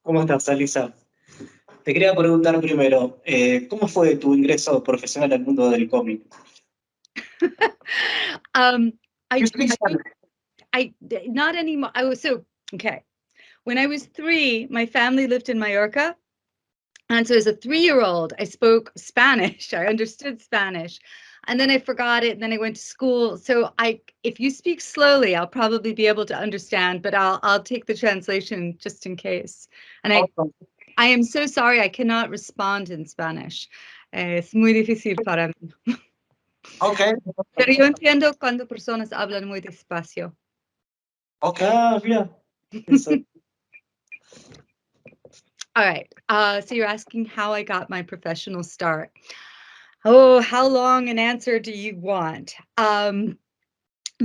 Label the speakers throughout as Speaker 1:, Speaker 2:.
Speaker 1: ¿Cómo estás, Alisa? Te quería preguntar primero, ¿cómo fue tu ingreso profesional al mundo del cómic?
Speaker 2: um,
Speaker 1: You speak Spanish.
Speaker 2: not anymore. Okay. When I was 3, my family lived in Mallorca. And so as a 3-year-old, I spoke Spanish. I understood Spanish. And then I forgot it. And then I went to school. So if you speak slowly, I'll probably be able to understand, but I'll take the translation just in case. And
Speaker 1: Awesome.
Speaker 2: I am so sorry, I cannot respond in Spanish. Es muy difícil para mí.
Speaker 1: Okay.
Speaker 2: Pero yo entiendo cuando personas hablan muy despacio.
Speaker 1: Okay, yeah.
Speaker 2: All right. So you're asking how I got my professional start. Oh, how long an answer do you want?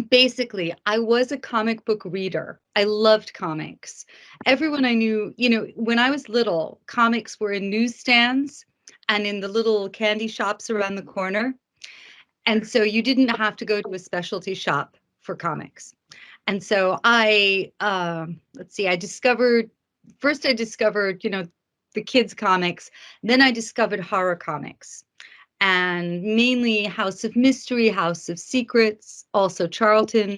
Speaker 2: Basically, I was a comic book reader. I loved comics. Everyone I knew, when I was little, comics were in newsstands and in the little candy shops around the corner. And so you didn't have to go to a specialty shop for comics. And so I discovered the kids' comics. Then I discovered horror comics, and mainly House of Mystery, House of Secrets, also Charlton.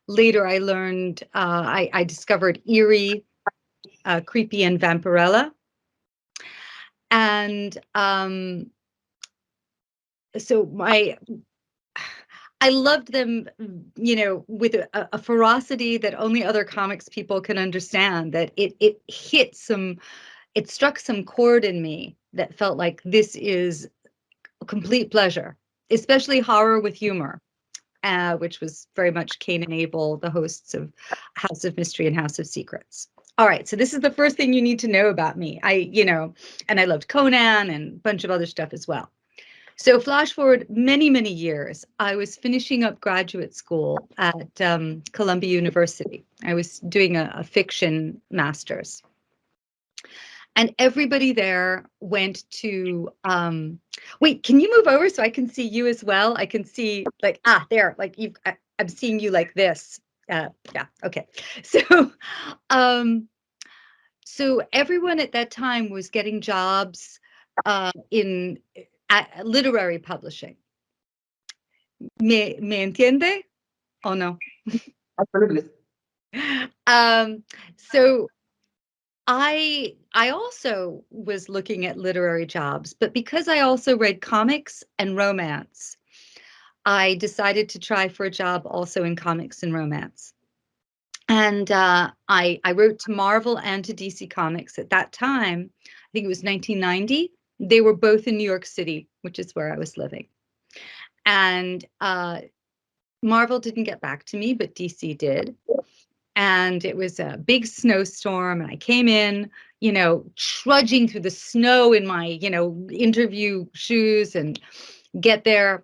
Speaker 2: Later, I learned, I discovered Eerie, Creepy, and Vampirella. And so I loved them, with a ferocity that only other comics people can understand, that it struck some chord in me that felt like this is a complete pleasure, especially horror with humor, which was very much Cain and Abel, the hosts of House of Mystery and House of Secrets. All right, so this is the first thing you need to know about me. And I loved Conan and a bunch of other stuff as well. So flash forward many, many years, I was finishing up graduate school at Columbia University. I was doing a fiction master's. And everybody there went to, wait, can you move over so I can see you as well? I can see there, I'm seeing you like this. Yeah, okay. So, so everyone at that time was getting jobs in literary publishing. ¿Me entiende? Oh, no.
Speaker 1: Absolutely.
Speaker 2: So I also was looking at literary jobs, but because I also read comics and romance, I decided to try for a job also in comics and romance. And I wrote to Marvel and to DC Comics at that time. I think it was 1990. They were both in New York City, which is where I was living. And Marvel didn't get back to me, but DC did. And it was a big snowstorm, and I came in, trudging through the snow in my, interview shoes, and get there.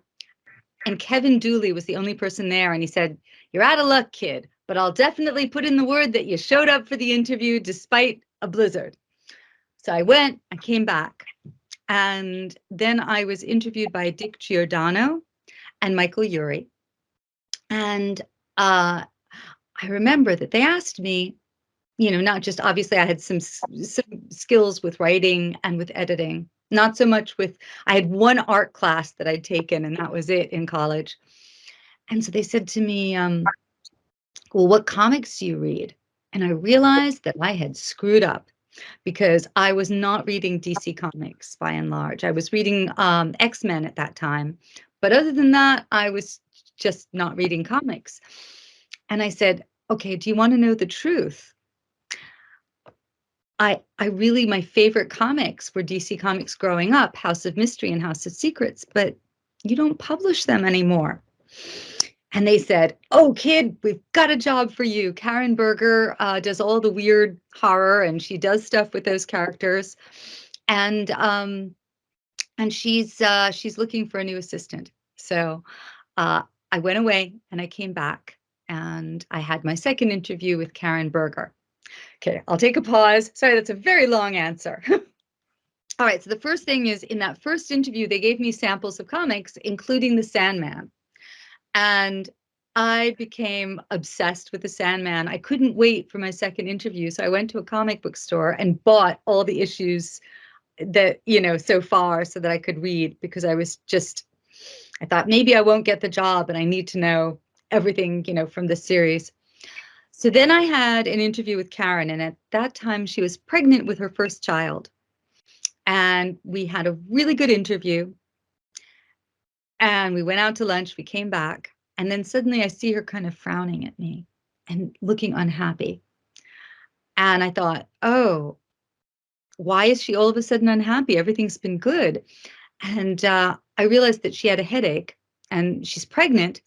Speaker 2: And Kevin Dooley was the only person there, and he said, "You're out of luck, kid, but I'll definitely put in the word that you showed up for the interview despite a blizzard." So I went, I came back, and then I was interviewed by Dick Giordano and Michael Urie. And I remember that they asked me, not just, obviously I had some skills with writing and with editing, not so much I had one art class that I'd taken, and that was it in college. And so they said to me, well, what comics do you read? And I realized that I had screwed up, because I was not reading DC Comics by and large. I was reading X-Men at that time. But other than that, I was just not reading comics. And I said, okay, do you want to know the truth? My favorite comics were DC Comics growing up, House of Mystery and House of Secrets, but you don't publish them anymore. And they said, oh, kid, we've got a job for you. Karen Berger does all the weird horror, and she does stuff with those characters. And she's looking for a new assistant. So I went away and I came back, and I had my second interview with Karen Berger. Okay, I'll take a pause. Sorry, that's a very long answer. All right, so the first thing is, in that first interview, they gave me samples of comics, including the Sandman. And I became obsessed with the Sandman. I couldn't wait for my second interview, so I went to a comic book store and bought all the issues that, so far so that I could read, because I thought maybe I won't get the job and I need to know everything, from the series. So then I had an interview with Karen, and at that time she was pregnant with her first child. And we had a really good interview. And we went out to lunch, we came back, and then suddenly I see her kind of frowning at me and looking unhappy. And I thought, oh, why is she all of a sudden unhappy? Everything's been good. And I realized that she had a headache and she's pregnant.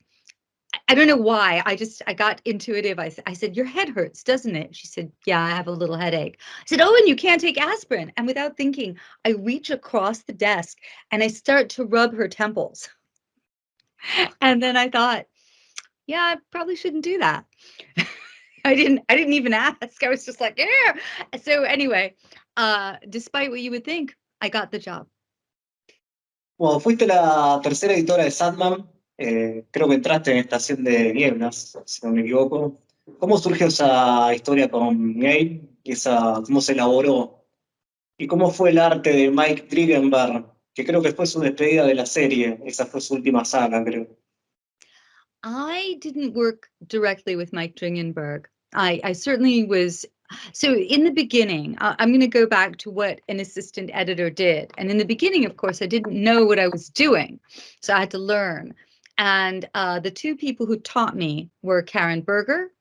Speaker 2: I don't know why. I got intuitive. I said, your head hurts, doesn't it? She said, yeah, I have a little headache. I said, oh, and you can't take aspirin. And without thinking, I reach across the desk and I start to rub her temples. And then I thought, yeah, I probably shouldn't do that. I didn't even ask. I was just like, yeah. So anyway, despite what you would think, I got the job.
Speaker 1: Bueno, fuiste la tercera editora de Sandman, creo que entraste en Estación de Nieblas, si no me equivoco. ¿Cómo surgió esa historia con Gabe? ¿Cómo se elaboró? ¿Y cómo fue el arte de Mike Dringenberg? Que creo que fue su despedida de la serie, esa fue su última saga, creo.
Speaker 2: I didn't work directly with Mike Dringenberg. I certainly was. So in the beginning, I'm going to go back to what an assistant editor did. And in the beginning, of course, I didn't know what I was doing. So I had to learn. And the two people who taught me were Karen Berger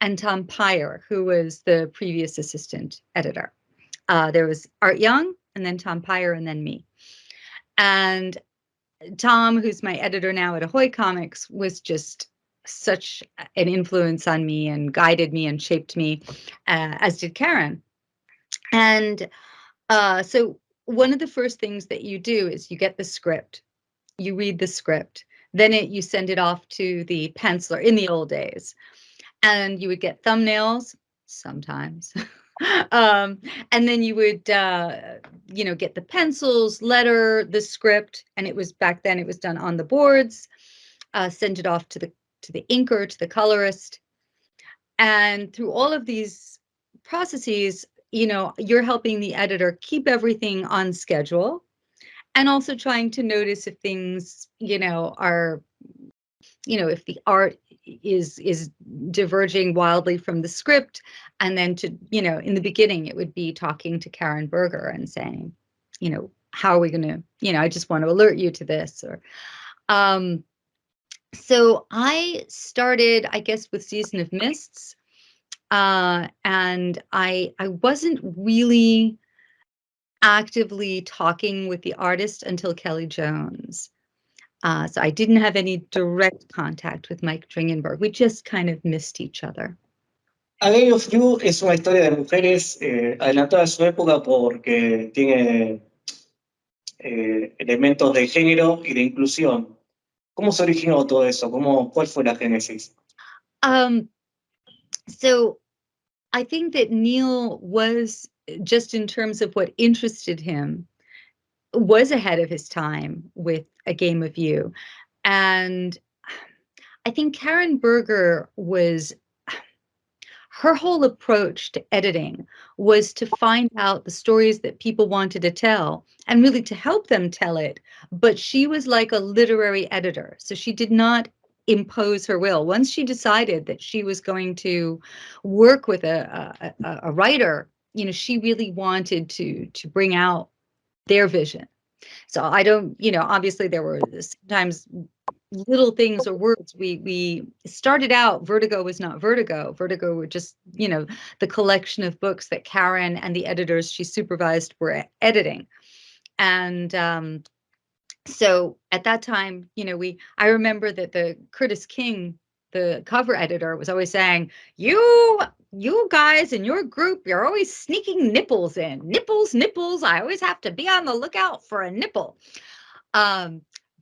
Speaker 2: and Tom Peyer, who was the previous assistant editor. There was Art Young, and then Tom Peyer, and then me. And Tom, who's my editor now at Ahoy Comics, was just such an influence on me and guided me and shaped me, as did Karen. And so one of the first things that you do is you get the script, you read the script, then you send it off to the penciler in the old days, and you would get thumbnails sometimes. And then you would get the pencils, letter, the script, and it was back then it was done on the boards, send it off to the inker, to the colorist. And through all of these processes, you're helping the editor keep everything on schedule, and also trying to notice if things are, if the art is diverging wildly from the script. And then in the beginning, it would be talking to Karen Berger and saying, how are we going to, I just want to alert you to this. Or so I started, I guess, with Season of Mists. And I wasn't really actively talking with the artist until Kelly Jones. So I didn't have any direct contact with Mike Dringenberg. We just kind of missed each other.
Speaker 1: A Game of You es una historia de mujeres adelantada a su época porque tiene elementos de género y de inclusión. ¿Cómo se originó todo eso? ¿Cuál fue la génesis?
Speaker 2: So I think that Neil was, just in terms of what interested him, was ahead of his time with A Game of You. And I think Karen Berger her whole approach to editing was to find out the stories that people wanted to tell and really to help them tell it. But she was like a literary editor. So she did not impose her will. Once she decided that she was going to work with a writer, she really wanted to bring out their vision. So I don't, obviously there were sometimes little things or words. We started out, Vertigo was not Vertigo. Vertigo were just, the collection of books that Karen and the editors she supervised were editing. And so at that time, I remember that the Curtis King, the cover editor, was always saying, you guys in your group, you're always sneaking nipples in. Nipples. I always have to be on the lookout for a nipple.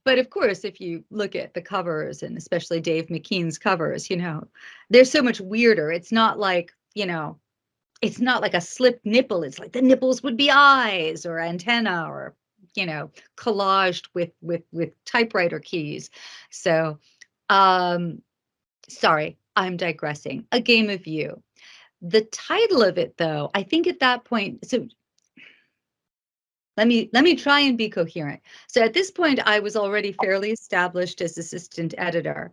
Speaker 2: But of course, if you look at the covers, and especially Dave McKean's covers, they're so much weirder. It's not like, it's not like a slipped nipple. It's like the nipples would be eyes or antenna, or, collaged with typewriter keys. So, sorry, I'm digressing. A Game of You. The title of it, though, I think at that point, so let me try and be coherent. So at this point, I was already fairly established as assistant editor,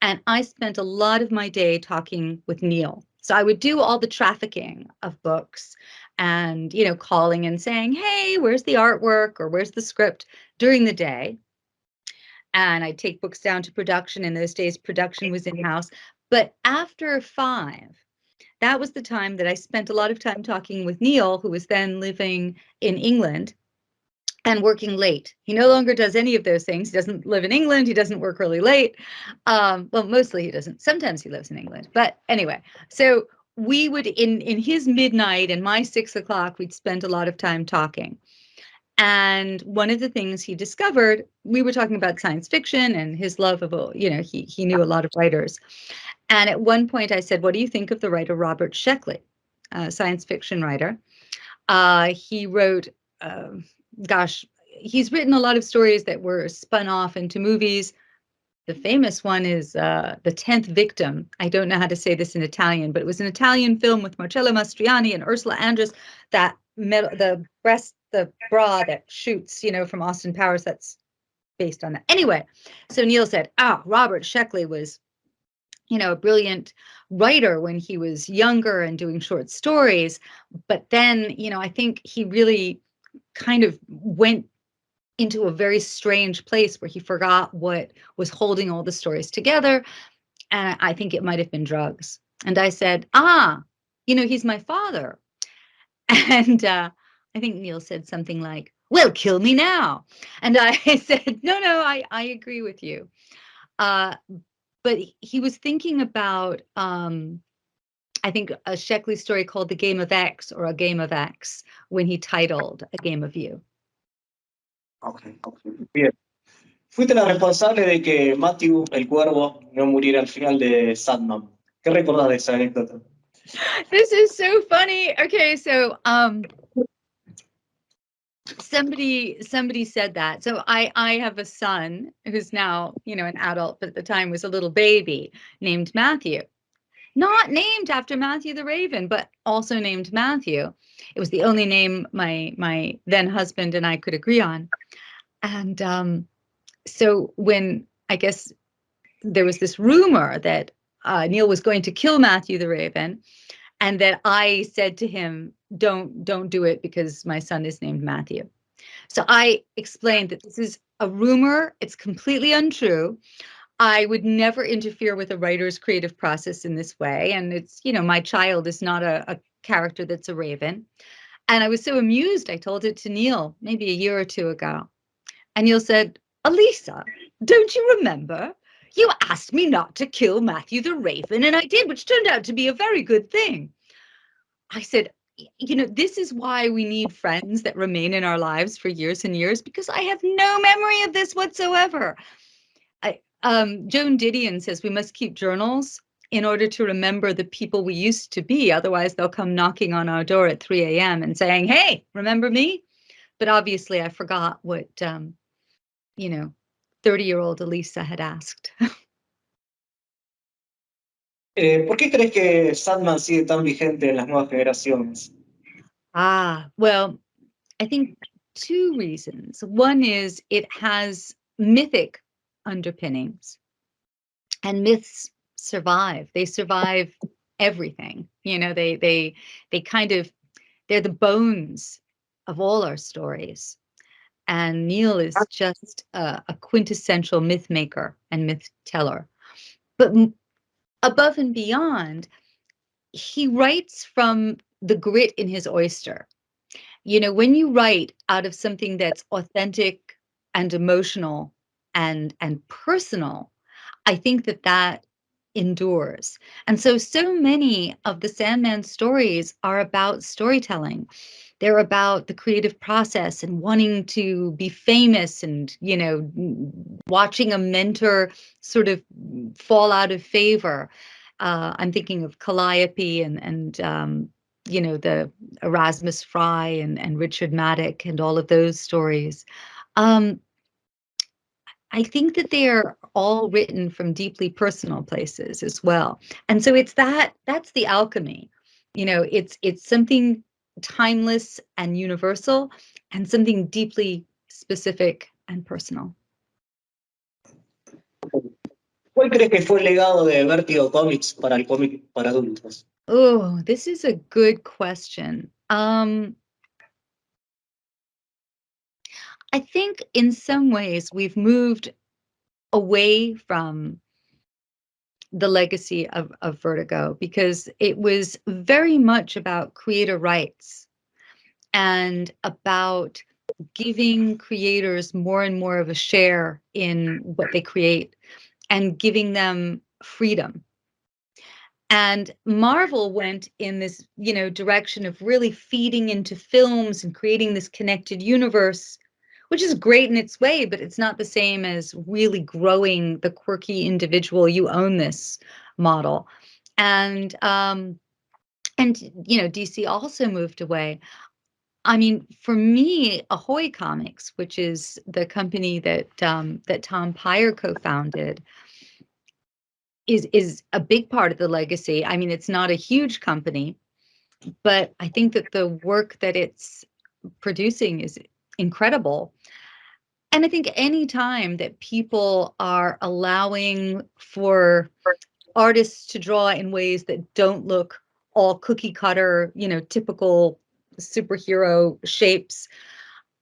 Speaker 2: and I spent a lot of my day talking with Neil. So I would do all the trafficking of books and, calling and saying, hey, where's the artwork or where's the script during the day? And I'd take books down to production. In those days, production was in-house. But after 5, that was the time that I spent a lot of time talking with Neil, who was then living in England and working late. He no longer does any of those things. He doesn't live in England. He doesn't work really late. Well, mostly he doesn't. Sometimes he lives in England. But anyway, so we would, in his midnight and my 6 o'clock, we'd spend a lot of time talking. And one of the things he discovered, we were talking about science fiction and his love of, he knew a lot of writers. And at one point I said, what do you think of the writer Robert Sheckley, a science fiction writer? He wrote, he's written a lot of stories that were spun off into movies. The famous one is The 10th Victim. I don't know how to say this in Italian, but it was an Italian film with Marcello Mastroianni and Ursula Andress, that the bra that shoots, from Austin Powers, that's based on that. Anyway, so Neil said, Robert Sheckley was, a brilliant writer when he was younger and doing short stories. But then, I think he really kind of went into a very strange place where he forgot what was holding all the stories together. And I think it might have been drugs. And I said, he's my father. And I think Neil said something like, well, kill me now. And I said, no, I agree with you. But he was thinking about, I think, a Sheckley story called The Game of X, or A Game of X, when he titled A Game of You.
Speaker 1: Okay. Bien. Fuiste la responsable de que Matthew, el cuervo, no muriera al final de Sandman. ¿Qué recordás de esa anécdota?
Speaker 2: This is so funny. Okay, so somebody said that. So I have a son who's now, an adult, but at the time was a little baby, named Matthew. Not named after Matthew the Raven, but also named Matthew. It was the only name my then husband and I could agree on. And so when, I guess, there was this rumor that Neil was going to kill Matthew the Raven, and that I said to him, don't do it because my son is named Matthew. So I explained that this is a rumor. It's completely untrue. I would never interfere with a writer's creative process in this way. And it's, my child is not a character that's a raven. And I was so amused, I told it to Neil maybe a year or 2 ago. And Neil said, Alisa, don't you remember? You asked me not to kill Matthew the Raven, and I did, which turned out to be a very good thing. I said, this is why we need friends that remain in our lives for years and years, because I have no memory of this whatsoever. Joan Didion says we must keep journals in order to remember the people we used to be. Otherwise, they'll come knocking on our door at 3 a.m. and saying, hey, remember me? But obviously, I forgot what, 30-year-old Alisa had asked.
Speaker 1: ¿Por qué crees que Sandman sigue tan vigente en las nuevas generaciones?
Speaker 2: Well, I think 2 reasons. One is it has mythic underpinnings, and myths survive. They survive everything. They kind of, they're the bones of all our stories. And Neil is just a quintessential myth maker and myth teller. But above and beyond, he writes from the grit in his oyster. When you write out of something that's authentic and emotional and personal, I think that endures. And so many of the Sandman stories are about storytelling. They're about the creative process and wanting to be famous and, watching a mentor sort of fall out of favor. I'm thinking of Calliope and the Erasmus Fry and Richard Maddock and all of those stories. I think that they are all written from deeply personal places as well. And so that's the alchemy. It's something timeless and universal and something deeply specific and personal.
Speaker 1: ¿Cuál crees que fue el legado de Vertigo Comics para el cómic para adultos?
Speaker 2: Oh, this is a good question. I think in some ways we've moved away from the legacy of Vertigo because it was very much about creator rights and about giving creators more and more of a share in what they create and giving them freedom. And Marvel went in this, direction of really feeding into films and creating this connected universe, which is great in its way, but it's not the same as really growing the quirky individual. You own this model. And DC also moved away. I mean, for me, Ahoy Comics, which is the company that Tom Peyer co-founded, is a big part of the legacy. I mean, it's not a huge company, but I think that the work that it's producing is incredible. And I think any time that people are allowing for artists to draw in ways that don't look all cookie cutter, typical superhero shapes,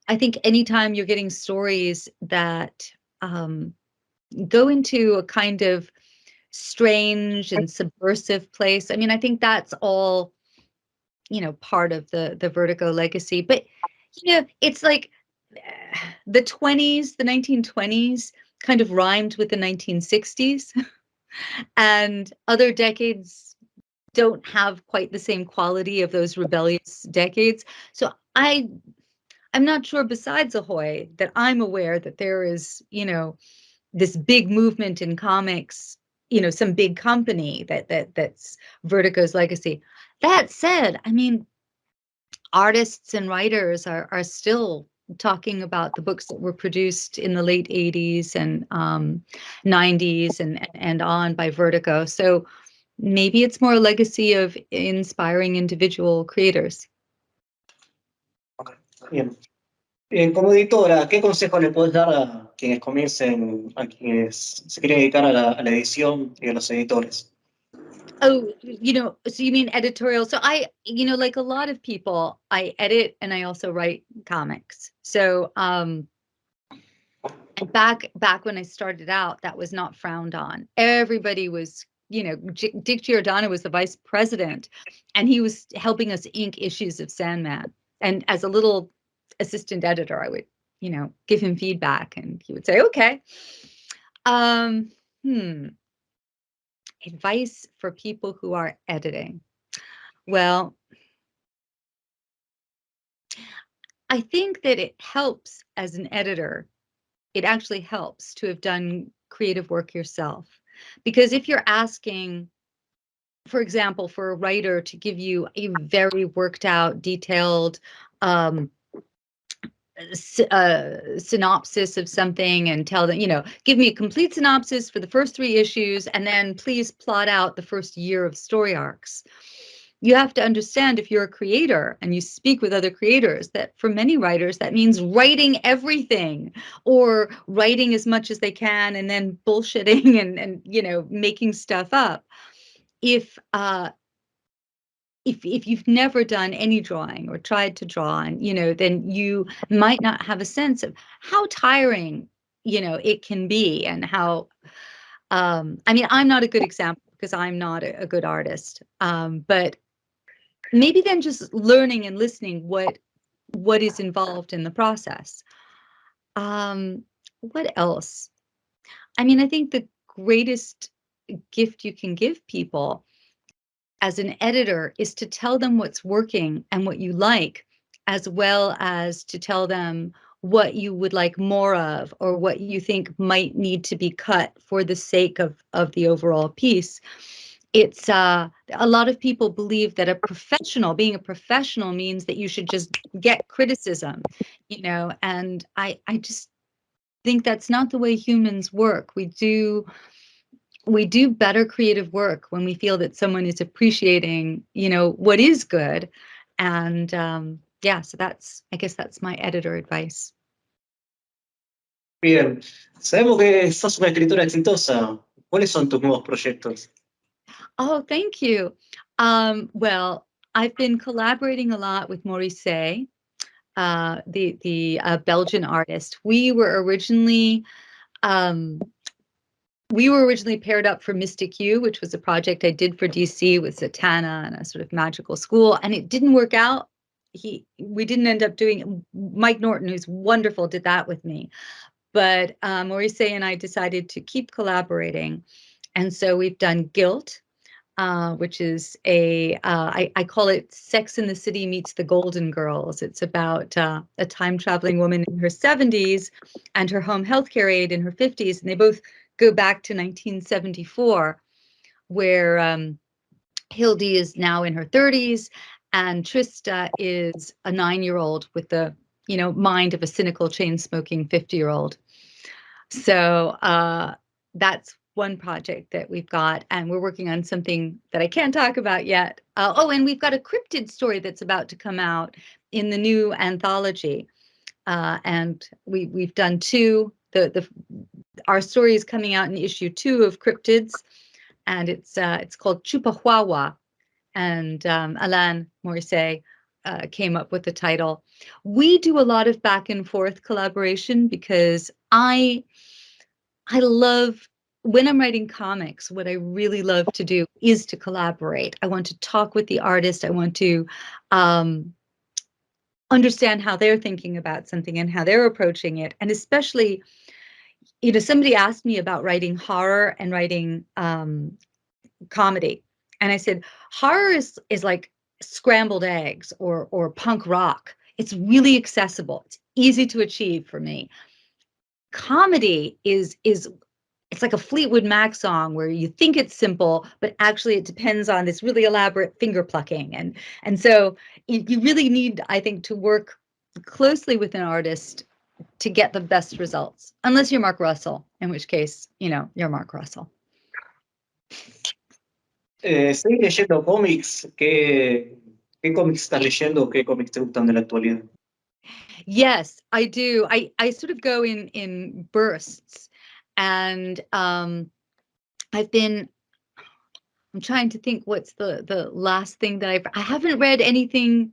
Speaker 2: I think anytime you're getting stories that go into a kind of strange and subversive place, I mean, I think that's all, part of the Vertigo legacy. But, it's like the 1920s kind of rhymed with the 1960s, and other decades don't have quite the same quality of those rebellious decades. So I'm not sure, besides Ahoy, that I'm aware that there is, this big movement in comics, some big company that's Vertigo's legacy. That said, I mean, artists and writers are still talking about the books that were produced in the late 80s and 90s and on by Vertigo. So maybe it's more a legacy of inspiring individual creators.
Speaker 1: Okay. Bien. Como editora, ¿qué consejo le puedes dar a quienes comiencen, a quienes se quieren dedicar a la edición y a los editores?
Speaker 2: Oh, so you mean editorial? So I, like a lot of people, I edit and I also write comics. So and back when I started out, that was not frowned on. Everybody was, Dick Giordano was the vice president, and he was helping us ink issues of Sandman. And as a little assistant editor, I would, give him feedback, and he would say, "Okay." Um, Advice for people who are editing. Well, I think that it helps as an editor. It actually helps to have done creative work yourself. Because if you're asking, for example, for a writer to give you a very worked out, detailed synopsis of something and tell them, give me a complete synopsis for the first 3 issues, and then please plot out the first year of story arcs. You have to understand, if you're a creator and you speak with other creators, that for many writers, that means writing everything, or writing as much as they can and then bullshitting and making stuff up. If you've never done any drawing or tried to draw, and then you might not have a sense of how tiring it can be, and how I mean, I'm not a good example because I'm not a good artist, but maybe then just learning and listening what is involved in the process. What else? I mean, I think the greatest gift you can give people as an editor is to tell them what's working and what you like, as well as to tell them what you would like more of, or what you think might need to be cut for the sake of the overall piece. It's a lot of people believe that being a professional means that you should just get criticism, and I just think that's not the way humans work. We do better creative work when we feel that someone is appreciating, what is good. And yeah, so I guess that's my editor advice.
Speaker 1: Bien, sabemos que sos una escritora exitosa. ¿Cuáles son tus nuevos proyectos?
Speaker 2: Oh, thank you. Well, I've been collaborating a lot with Maurice, the Belgian artist. We were originally paired up for Mystic U, which was a project I did for DC with Zatanna and a sort of magical school, and it didn't work out. We didn't end up doing. Mike Norton, who's wonderful, did that with me, but Maurice and I decided to keep collaborating, and so we've done Guilt, which is I call it Sex in the City meets the Golden Girls. It's about a time-traveling woman in her 70s and her home healthcare aide in her 50s, and they both go back to 1974, where Hildy is now in her 30s, and Trista is a 9-year-old with the mind of a cynical, chain-smoking 50-year-old. So that's one project that we've got, and we're working on something that I can't talk about yet. And we've got a cryptid story that's about to come out in the new anthology, and we've done two. Our story is coming out in issue 2 of Cryptids, and it's called Chupahuahua, and Alain Morissette came up with the title. We do a lot of back and forth collaboration because I love, when I'm writing comics, what I really love to do is to collaborate. I want to talk with the artist. I want to understand how they're thinking about something and how they're approaching it. And especially, somebody asked me about writing horror and writing comedy. And I said, horror is like scrambled eggs or punk rock. It's really accessible. It's easy to achieve for me. Comedy is it's like a Fleetwood Mac song where you think it's simple, but actually it depends on this really elaborate finger plucking. And so you really need, I think, to work closely with an artist to get the best results, unless you're Mark Russell, in which case, you're Mark Russell.
Speaker 1: ¿Seguís leyendo cómics? ¿Qué cómics estás leyendo? ¿Qué cómics te gustan de la actualidad?
Speaker 2: Yes, I do. I sort of go in bursts, and I'm trying to think what's the last thing that I haven't read anything.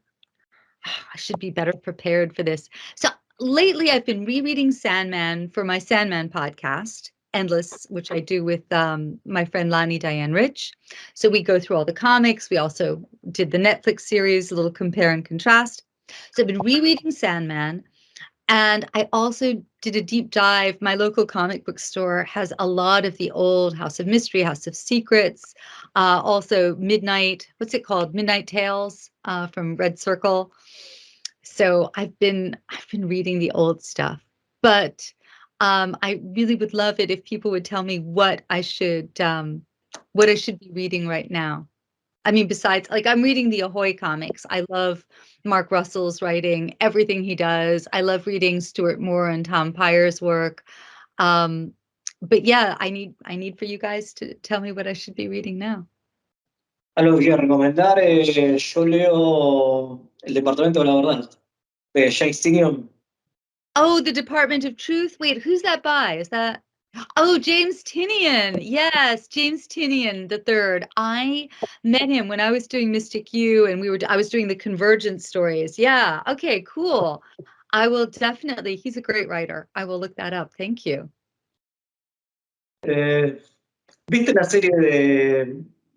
Speaker 2: I should be better prepared for this. So lately I've been rereading Sandman for my Sandman podcast, Endless, which I do with my friend Lani Diane Rich. So we go through all the comics. We also did the Netflix series, a little compare and contrast. So I've been rereading Sandman. And I also did a deep dive. My local comic book store has a lot of the old House of Mystery, House of Secrets, also Midnight, what's it called? Midnight Tales from Red Circle. So I've been reading the old stuff, but I really would love it if people would tell me what I should be reading right now. I mean, besides, like, I'm reading the Ahoy comics. I love Mark Russell's writing, everything he does. I love reading Stuart Moore and Tom Pyer's work. But yeah, I need for you guys to tell me what I should be reading now.
Speaker 1: Algo que quiero recomendar, yo leo El Departamento de la Verdad, de James Tynion.
Speaker 2: Oh, The Department of Truth. Wait, who's that by? Is that? Oh, James Tynion. Yes, James Tynion the third. I met him when I was doing Mystic U, and I was doing the Convergence stories. Yeah. Okay, cool. I will definitely. He's a great writer. I will look that up. Thank you.
Speaker 1: ¿Viste la serie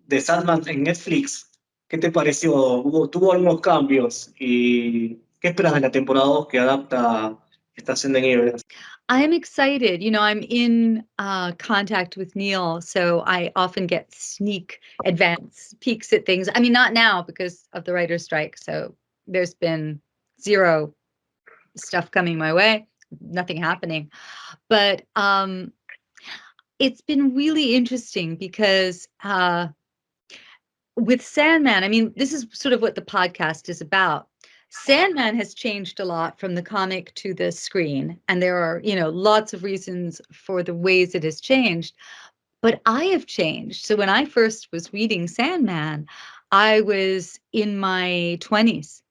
Speaker 1: de Sandman en Netflix? ¿Qué te pareció? Tuvo algunos cambios. ¿Y qué esperas de la temporada 2 que adapta Estación de Nieve?
Speaker 2: I'm excited. I'm in contact with Neil, so I often get sneak advance peeks at things. I mean, not now because of the writer's strike, so there's been zero stuff coming my way, nothing happening. But it's been really interesting because with Sandman, I mean, this is sort of what the podcast is about. Sandman has changed a lot from the comic to the screen, and there are, lots of reasons for the ways it has changed. But I have changed. So when I first was reading Sandman, I was in my 20s.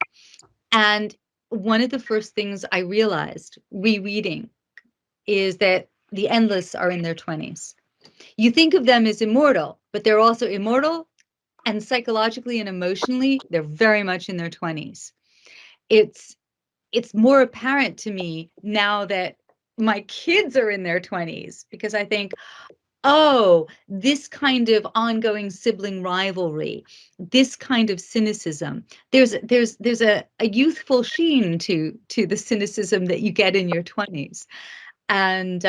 Speaker 2: And one of the first things I realized rereading is that the Endless are in their 20s. You think of them as immortal, but they're also immortal, and psychologically and emotionally, they're very much in their 20s. It's more apparent to me now that my kids are in their 20s, because I think, oh, this kind of ongoing sibling rivalry, this kind of cynicism, there's a youthful sheen to the cynicism that you get in your 20s. And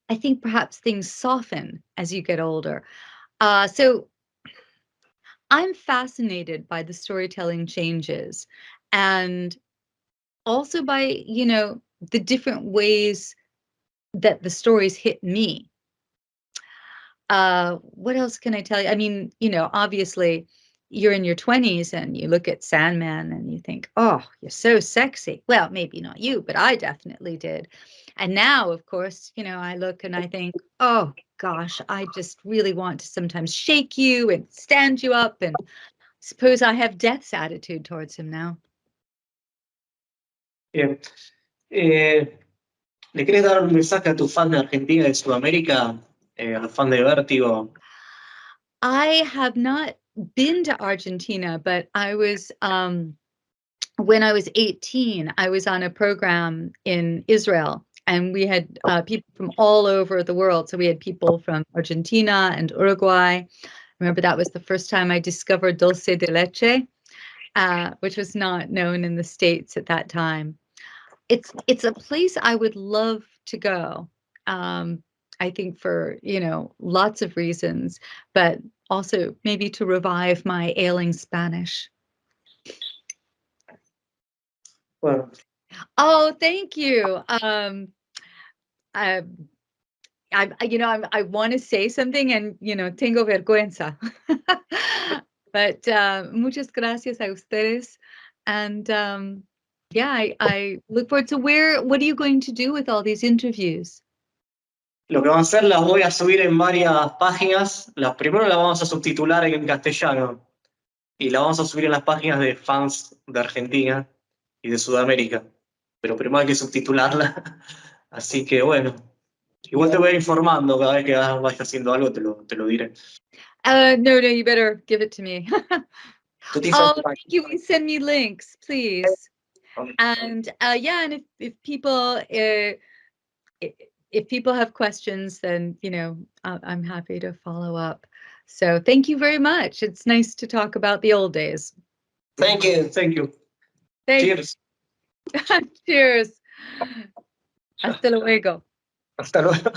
Speaker 2: I think perhaps things soften as you get older. So I'm fascinated by the storytelling changes, and also by, the different ways that the stories hit me. What else can I tell you? I mean, obviously you're in your 20s and you look at Sandman and you think, oh, you're so sexy. Well, maybe not you, but I definitely did. And now, of course, I look and I think, oh gosh, I just really want to sometimes shake you and stand you up, and suppose I have death's attitude towards him now.
Speaker 1: Bien. ¿Le querés dar un mensaje a tus fans de Argentina y de Sudamérica? A los fans de Vértigo.
Speaker 2: I have not been to Argentina, but I was, when I was 18, I was on a program in Israel, and we had people from all over the world. So we had people from Argentina and Uruguay. Remember, that was the first time I discovered dulce de leche, which was not known in the States at that time. It's a place I would love to go. I think for, lots of reasons, but also maybe to revive my ailing Spanish.
Speaker 1: Bueno.
Speaker 2: Oh, thank you. I want to say something, and, tengo vergüenza. But muchas gracias a ustedes. And yeah, I look forward to what are you going to do with all these interviews?
Speaker 1: Lo que vamos a hacer, las voy a subir en varias páginas. Primero las vamos a subtitular en castellano y las vamos a subir en las páginas de fans de Argentina y de Sudamérica. Pero primero hay que subtitularla. Así que bueno, igual te voy a ir informando cada vez que vaya haciendo algo, te lo diré.
Speaker 2: No, you better give it to me. Oh, thank you. Send me links, please. And yeah, and if people have questions, then I'm happy to follow up. So thank you very much. It's nice to talk about the old days.
Speaker 1: Thank you. Cheers.
Speaker 2: Cheers. Hasta luego.
Speaker 1: Hasta luego.